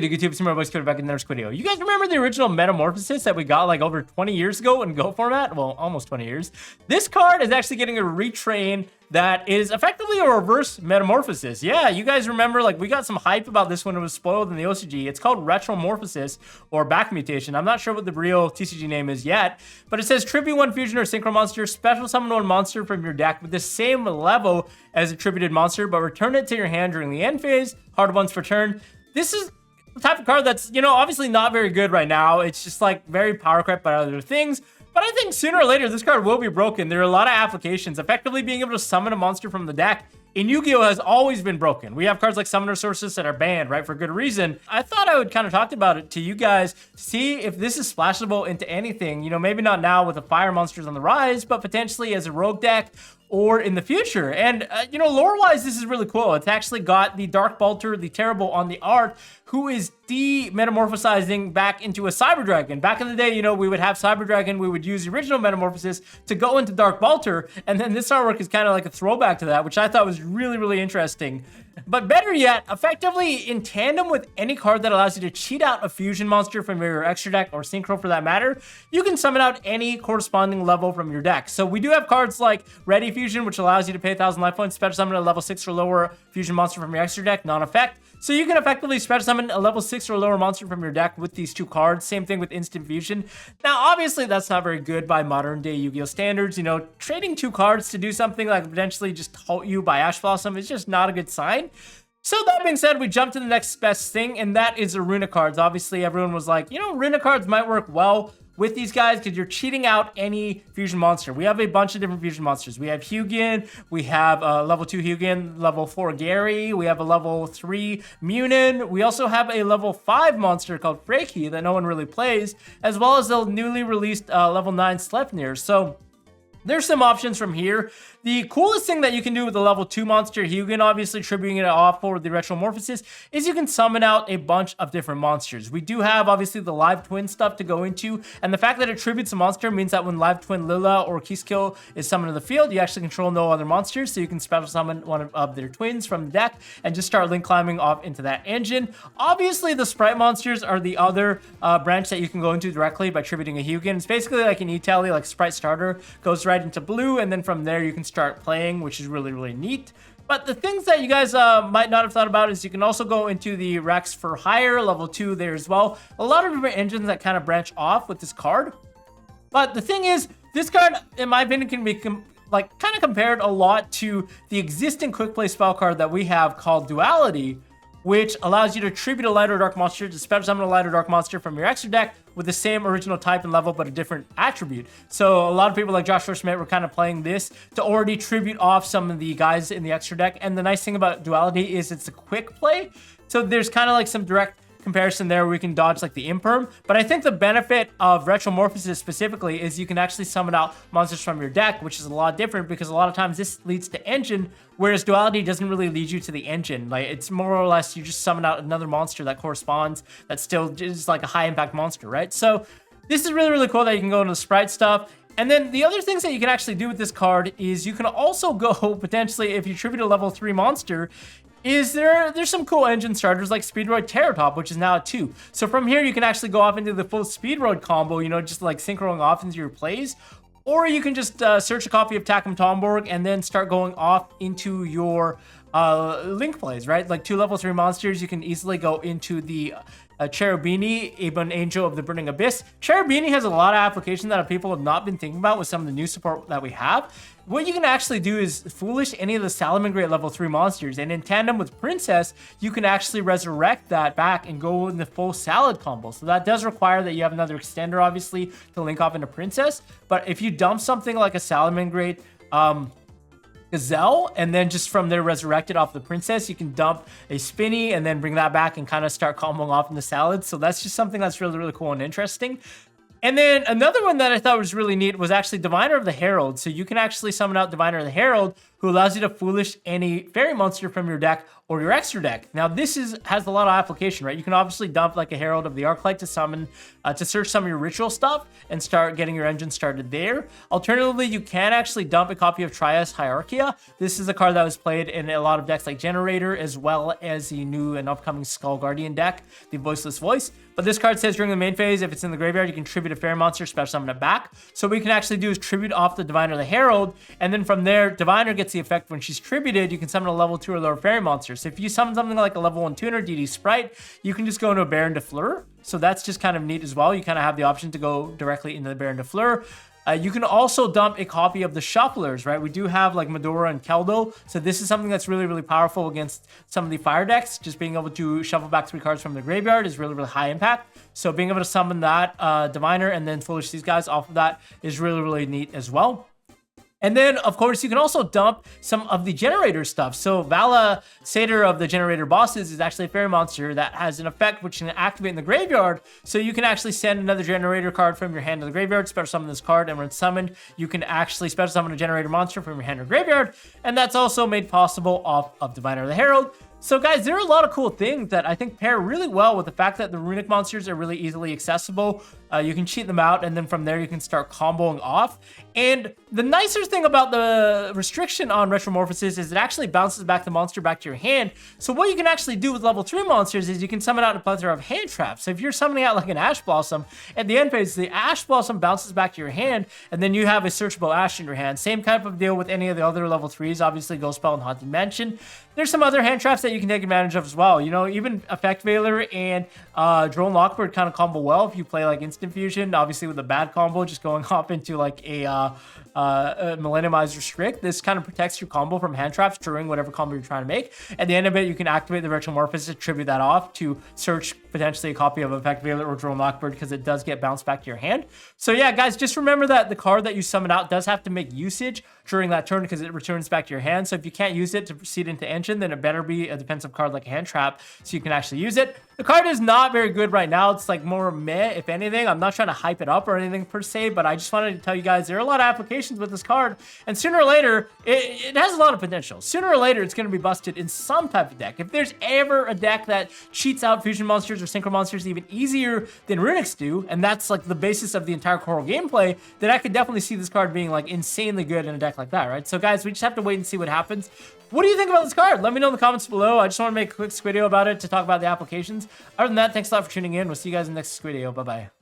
good, YouTube? It's more boys back in the next video. You guys remember the original Metamorphosis that we got like over 20 years ago in Go format? Well, almost 20 years. This card is actually getting a retrain that is effectively a reverse Metamorphosis. Yeah, you guys remember, like, we got some hype about this when it was spoiled in the OCG. It's called Retromorphosis or Back Mutation. I'm not sure what the real TCG name is yet, but it says tribute 1 fusion or synchro monster, special summon 1 monster from your deck with the same level as a tributed monster, but return it to your hand during the end phase, hard once per turn. This is the type of card that's, you know, obviously not very good right now. It's just like very power crept by other things. But I think sooner or later, this card will be broken. There are a lot of applications. Effectively being able to summon a monster from the deck in Yu-Gi-Oh! Has always been broken. We have cards like Summoner Sources that are banned, right, for good reason. I thought I would kind of talk about it to you guys, see if this is splashable into anything. You know, maybe not now with the fire monsters on the rise, but potentially as a rogue deck or in the future. And, you know, lore-wise, this is really cool. It's actually got the Dark Bolter, the Terrible on the art, who is de-metamorphosizing back into a Cyber Dragon. Back in the day, you know, we would have Cyber Dragon, we would use the original Metamorphosis to go into Dark Bolter, and then this artwork is kind of like a throwback to that, which I thought was really, really interesting. But better yet, effectively in tandem with any card that allows you to cheat out a fusion monster from your extra deck or synchro for that matter, you can summon out any corresponding level from your deck. So we do have cards like Ready Fusion, which allows you to pay 1,000 life points, special summon a level 6 or lower fusion monster from your extra deck, non-effect. So you can effectively special summon a level 6 or lower monster from your deck with these two cards. Same thing with Instant Fusion. Now, obviously, that's not very good by modern-day Yu-Gi-Oh! Standards. You know, trading 2 cards to do something like potentially just halt you by Ash Blossom is just not a good sign. So that being said, we jump to the next best thing, and that is the RUNICK cards. Obviously, everyone was like, you know, RUNICK cards might work well with these guys because you're cheating out any fusion monster. We have a bunch of different fusion monsters. We have Yugioh, we have level 2 Yugioh, level 4 Gary, we have a level 3 Munin, we also have a level 5 monster called Freiki that no one really plays, as well as the newly released level 9 Sleipnir. So there's some options from here. The coolest thing that you can do with the level 2 monster, Yugioh, obviously tributing it off for the Retromorphosis, is you can summon out a bunch of different monsters. We do have, obviously, the Live Twin stuff to go into, and the fact that it tributes a monster means that when Live Twin Lila or Kiskill is summoned in the field, you actually control no other monsters, so you can special summon one of their twins from the deck and just start link climbing off into that engine. Obviously, the Sprite monsters are the other branch that you can go into directly by tributing a Yugioh. It's basically like an E-Tally, like Sprite Starter, goes right into blue, and then from there you can start playing, which is really, really neat. But the things that you guys might not have thought about is you can also go into the Rex for Hire, level 2 there as well. A lot of different engines that kind of branch off with this card. But the thing is, this card, in my opinion, can be kind of compared a lot to the existing quick play spell card that we have called Duality, which allows you to tribute a light or dark monster to special summon a light or dark monster from your extra deck with the same original type and level, but a different attribute. So a lot of people like Joshua Schmidt were kind of playing this to already tribute off some of the guys in the extra deck. And the nice thing about Duality is it's a quick play. So there's kind of like some direct comparison there where we can dodge like the imperm. But I think the benefit of Retromorphosis specifically is you can actually summon out monsters from your deck, which is a lot different because a lot of times this leads to engine, whereas Duality doesn't really lead you to the engine. Like, it's more or less you just summon out another monster that corresponds, that's still just like a high impact monster, right? So this is really, really cool that you can go into the Sprite stuff. And then the other things that you can actually do with this card is you can also go potentially, if you tribute a level 3 monster, there's some cool engine starters like Speedroid Terratop, which is now at 2. So from here, you can actually go off into the full Speedroid combo, you know, just like synchroing off into your plays. Or you can just search a copy of Takum Tomborg and then start going off into your link plays, right? Like 2 level 3 monsters, you can easily go into the Cherubini, Ebon Angel of the Burning Abyss. Cherubini has a lot of application that people have not been thinking about with some of the new support that we have. What you can actually do is foolish any of the Salamangreat level 3 monsters, and in tandem with Princess, you can actually resurrect that back and go in the full Salad combo. So that does require that you have another extender, obviously, to link off into Princess. But if you dump something like a Salamangreat Gazelle, and then just from there resurrect it off the Princess, you can dump a Spinny and then bring that back and kind of start comboing off in the Salad. So that's just something that's really, really cool and interesting. And then another one that I thought was really neat was actually Diviner of the Herald. So you can actually summon out Diviner of the Herald, who allows you to foolish any fairy monster from your deck or your extra deck. Now this has a lot of application, right? You can obviously dump like a Herald of the Arclight to summon, to search some of your ritual stuff and start getting your engine started there. Alternatively, you can actually dump a copy of Trias Hierarchia. This is a card that was played in a lot of decks like Generator, as well as the new and upcoming Skull Guardian deck, the Voiceless Voice. But this card says during the main phase, if it's in the graveyard, you can tribute a fairy monster, special summon it back. So what we can actually do is tribute off the Diviner the Herald, and then from there, Diviner gets the effect when she's tributed, you can summon a level 2 or lower fairy monster. So if you summon something like a level 1 tuner, DD Sprite, you can just go into a Baron de Fleur. So that's just kind of neat as well. You kind of have the option to go directly into the Baron de Fleur. You can also dump a copy of the Shufflers, right? We do have like Medora and Keldo. So this is something that's really, really powerful against some of the fire decks. Just being able to shuffle back 3 cards from the graveyard is really, really high impact. So being able to summon that Diviner and then Foolish these guys off of that is really, really neat as well. And then, of course, you can also dump some of the generator stuff. So Vala, Satyr of the Generator Bosses, is actually a fairy monster that has an effect which can activate in the graveyard. So you can actually send another generator card from your hand to the graveyard, special summon this card, and when summoned, you can actually special summon a generator monster from your hand or graveyard. And that's also made possible off of Diviner the Herald. So guys, there are a lot of cool things that I think pair really well with the fact that the runic monsters are really easily accessible. You can cheat them out, and then from there you can start comboing off. And the nicer thing about the restriction on Retromorphosis is it actually bounces back the monster back to your hand. So what you can actually do with level 3 monsters is you can summon out a plethora of hand traps. So if you're summoning out like an Ash Blossom, at the end phase, the Ash Blossom bounces back to your hand, and then you have a searchable Ash in your hand. Same type of deal with any of the other level 3s, obviously Ghost Spell and Haunted Mansion. There's some other hand traps that you can take advantage of as well. You know, even Effect Veiler and Drone Lockbird kind of combo well if you play like Instant Fusion. Obviously with a bad combo, just going off into like a Millenniumized Restrict. This kind of protects your combo from hand traps during whatever combo you're trying to make. At the end of it, you can activate the Retromorphosis to tribute that off to search potentially a copy of Effect Veiler or Drone Lockbird, because it does get bounced back to your hand. So yeah, guys, just remember that the card that you summon out does have to make usage during that turn because it returns back to your hand. So if you can't use it to proceed into engine, then it better be a defensive card like a hand trap so you can actually use it. The card is not very good right now. It's like more meh, if anything. I'm not trying to hype it up or anything per se, but I just wanted to tell you guys there are a lot of applications with this card, and sooner or later, it has a lot of potential. Sooner or later, it's going to be busted in some type of deck. If there's ever a deck that cheats out fusion monsters or synchro monsters even easier than Runicks do, and that's like the basis of the entire Coral gameplay, then I could definitely see this card being like insanely good in a deck like that, right? So guys, we just have to wait and see what happens. What do you think about this card? Let me know in the comments below. I just want to make a quick video about it to talk about the applications. Other than that, thanks a lot for tuning in. We'll see you guys in the next video. Bye-bye.